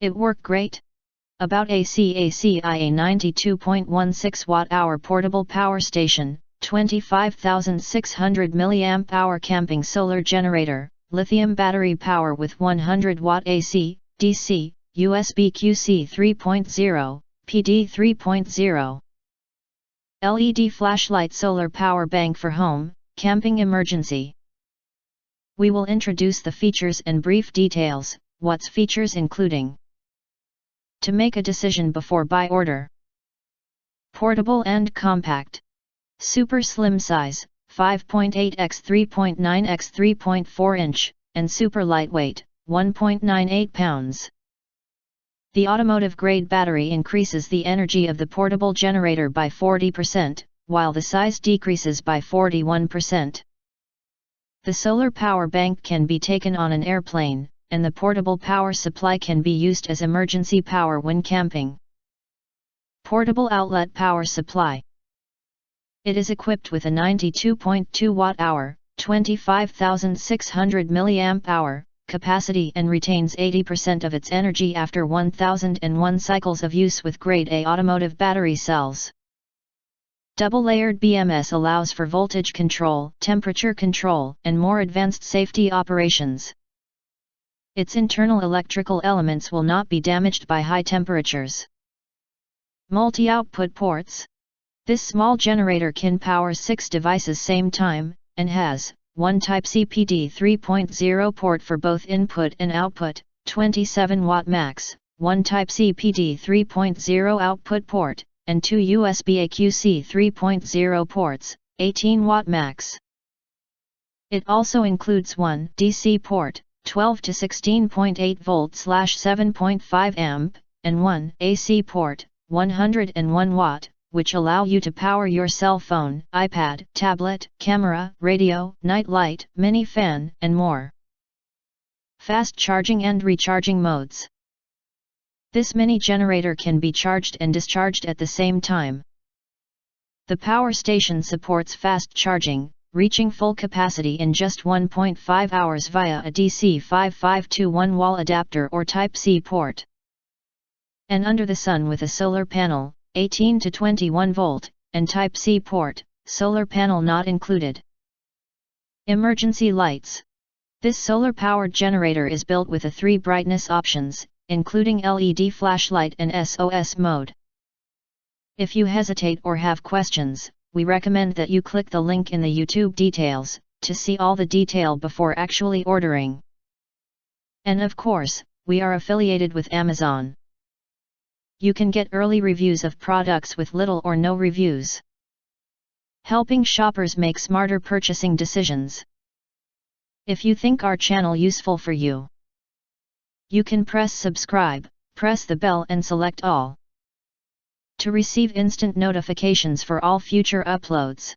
It worked great. About ACACIA 92.16Wh portable power station, 25,600 mAh camping solar generator, lithium battery power with 100 watt AC, DC, USB QC 3.0, PD 3.0. LED flashlight solar power bank for home, camping emergency. We will introduce the features and brief details, what's features including. To make a decision before buy order. Portable and compact. Super slim size, 5.8 x 3.9 x 3.4 inch, and super lightweight, 1.98 pounds. The automotive-grade battery increases the energy of the portable generator by 40%, while the size decreases by 41%. The solar power bank can be taken on an airplane, and the portable power supply can be used as emergency power when camping. Portable outlet power supply. It is equipped with a 92.2 watt-hour, 25,600 mAh capacity and retains 80% of its energy after 1001 cycles of use with grade A automotive battery cells. Double-layered BMS allows for voltage control, temperature control, and more advanced safety operations. Its internal electrical elements will not be damaged by high temperatures. Multi-output ports. This small generator can power 6 devices same time, and has one Type-C PD 3.0 port for both input and output, 27 watt max, one Type-C PD 3.0 output port, and 2 USB AQC 3.0 ports, 18 watt max. It also includes one DC port, 12 to 16.8 volt/7.5 amp, and one AC port, 101 watt, which allow you to power your cell phone, iPad, tablet, camera, radio, night light, mini fan, and more. Fast charging and recharging modes. This mini generator can be charged and discharged at the same time. The power station supports fast charging, reaching full capacity in just 1.5 hours via a DC 5521 wall adapter or Type-C port. And under the sun with a solar panel, 18 to 21 volt, and Type-C port, solar panel not included. Emergency lights. This solar-powered generator is built with 3 brightness options, including LED flashlight and SOS mode. If you hesitate or have questions, we recommend that you click the link in the YouTube details, to see all the detail before actually ordering. And of course, we are affiliated with Amazon. You can get early reviews of products with little or no reviews. Helping shoppers make smarter purchasing decisions. If you think our channel useful for you, you can press subscribe, press the bell and select all to receive instant notifications for all future uploads.